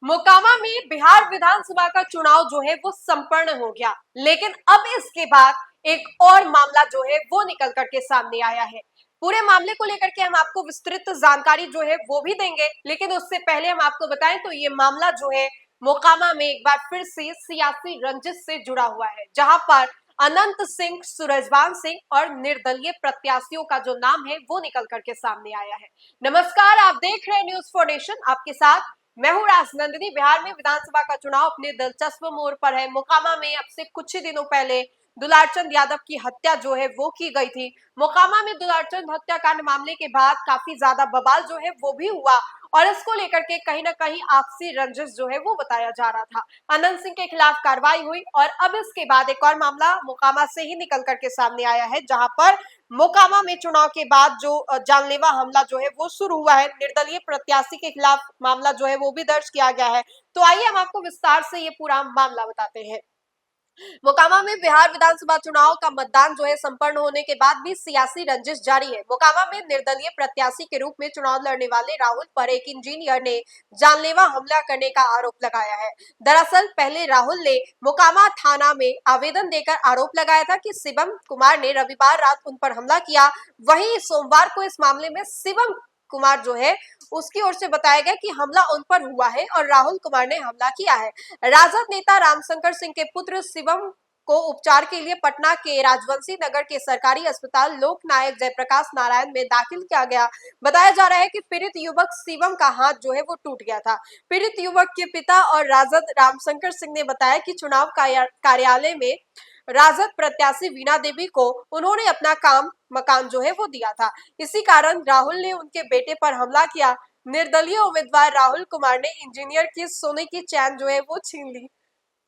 मोकामा में बिहार विधानसभा का चुनाव जो है वो संपन्न हो गया, लेकिन अब इसके बाद एक और मामला जो है वो निकल करके सामने आया है। पूरे मामले को लेकर के हम आपको विस्तृत जानकारी जो है वो भी देंगे, लेकिन उससे पहले हम आपको बताएं तो ये मामला जो है मोकामा में एक बार फिर से सियासी रंजिश से जुड़ा हुआ है, जहां पर अनंत सिंह, सूरजवान सिंह और निर्दलीय प्रत्याशियों का जो नाम है वो निकल करके सामने आया है। नमस्कार, आप देख रहे हैं न्यूज़ फॉर नेशन, आपके साथ मैं हूं राजनंदिनी। बिहार में विधानसभा का चुनाव अपने दिलचस्प मोड़ पर है। मोकामा में अब से कुछ ही दिनों पहले दुलारचंद यादव की हत्या जो है वो की गई थी। मोकामा में दुलारचंद हत्याकांड मामले के बाद काफी ज्यादा बवाल जो है वो भी हुआ, और इसको लेकर के कहीं ना कहीं आपसी रंजिश जो है वो बताया जा रहा था। अनंत सिंह के खिलाफ कार्रवाई हुई और अब इसके बाद एक और मामला मोकामा से ही निकल करके सामने आया है, जहां पर मोकामा में चुनाव के बाद जो जानलेवा हमला जो है वो शुरू हुआ है। निर्दलीय प्रत्याशी के खिलाफ मामला जो है वो भी दर्ज किया गया है। तो आइए हम आपको विस्तार से ये पूरा मामला बताते हैं। मोकामा में बिहार विधानसभा चुनाव का मतदान जो है संपन्न होने के बाद भी सियासी रंजिश जारी है। मोकामा में निर्दलीय प्रत्याशी के रूप में चुनाव लड़ने वाले राहुल पर एक इंजीनियर ने जानलेवा हमला करने का आरोप लगाया है। दरअसल पहले राहुल ने मोकामा थाना में आवेदन देकर आरोप लगाया था कि शिवम कुमार ने रविवार रात उन पर हमला किया। वहीं सोमवार को इस मामले में शिवम कुमार जो है उसकी ओर से बताया गया कि हमला उन पर हुआ है और राहुल कुमार ने हमला किया है। राजद नेता रामशंकर सिंह के पुत्र शिवम को उपचार के लिए पटना के राजवंशी नगर के सरकारी अस्पताल लोकनायक जयप्रकाश नारायण में दाखिल किया गया। बताया जा रहा है कि पीड़ित युवक शिवम का हाथ जो है वो टूट गया था। पीड़ित युवक के पिता और राजद रामशंकर सिंह ने बताया कि चुनाव कार्यालय में राजद प्रत्याशी वीणा देवी को उन्होंने अपना मकान जो है वो दिया था। इसी कारण राहुल ने उनके बेटे पर हमला किया। निर्दलीय उम्मीदवार राहुल कुमार ने इंजीनियर की सोने की चैन जो है वो छीन ली।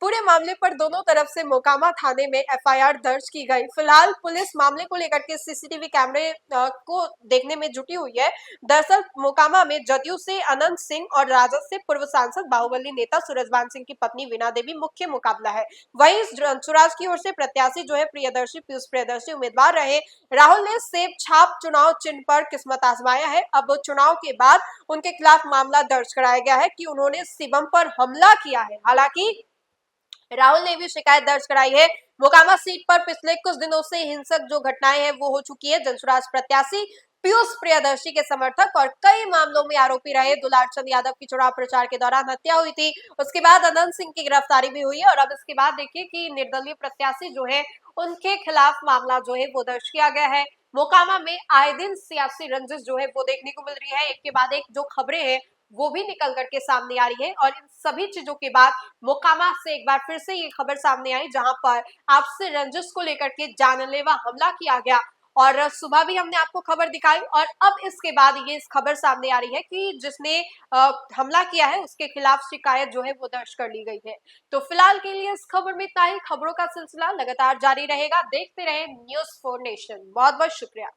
पूरे मामले पर दोनों तरफ से मोकामा थाने में एफआईआर दर्ज की गई। फिलहाल पुलिस मामले को लेकर के सीसीटीवी कैमरे को देखने में जुटी हुई है। दरअसल मोकामा में जदयू से अनंत सिंह और राजद से पूर्व सांसद बाहुबली नेता सूरजवान सिंह की पत्नी वीणा देवी मुख्य मुकाबला है। वहीं अंशुराज की ओर से प्रत्याशी जो है प्रियदर्शी, पीयूष प्रियदर्शी उम्मीदवार रहे। राहुल ने सेब छाप चुनाव चिन्ह पर किस्मत आजमाया है। अब चुनाव के बाद उनके खिलाफ मामला दर्ज कराया गया है कि उन्होंने शिवम पर हमला किया है। हालांकि राहुल ने भी शिकायत दर्ज कराई है। मोकामा सीट पर पिछले कुछ दिनों से हिंसक जो घटनाएं हैं वो हो चुकी है। जनसुराज प्रत्याशी पीयूष प्रियदर्शी के समर्थक और कई मामलों में आरोपी रहे दुलारचंद यादव की चुनाव प्रचार के दौरान हत्या हुई थी। उसके बाद अनंत सिंह की गिरफ्तारी भी हुई है और अब इसके बाद देखिए कि निर्दलीय प्रत्याशी जो है उनके खिलाफ मामला जो है वो दर्ज किया गया है। मोकामा में आए दिन सियासी रंजिश जो है वो देखने को मिल रही है। एक के बाद एक जो खबरें हैं वो भी निकल करके सामने आ रही है, और इन सभी चीजों के बाद मोकामा से एक बार फिर से ये खबर सामने आई, जहां पर आपसे रंजिश को लेकर के जानलेवा हमला किया गया। और सुबह भी हमने आपको खबर दिखाई और अब इसके बाद ये इस खबर सामने आ रही है कि जिसने हमला किया है उसके खिलाफ शिकायत जो है वो दर्ज कर ली गई है। तो फिलहाल के लिए इस खबर में इतना ही। खबरों का सिलसिला लगातार जारी रहेगा। देखते रहे न्यूज़ फॉर नेशन। बहुत बहुत शुक्रिया।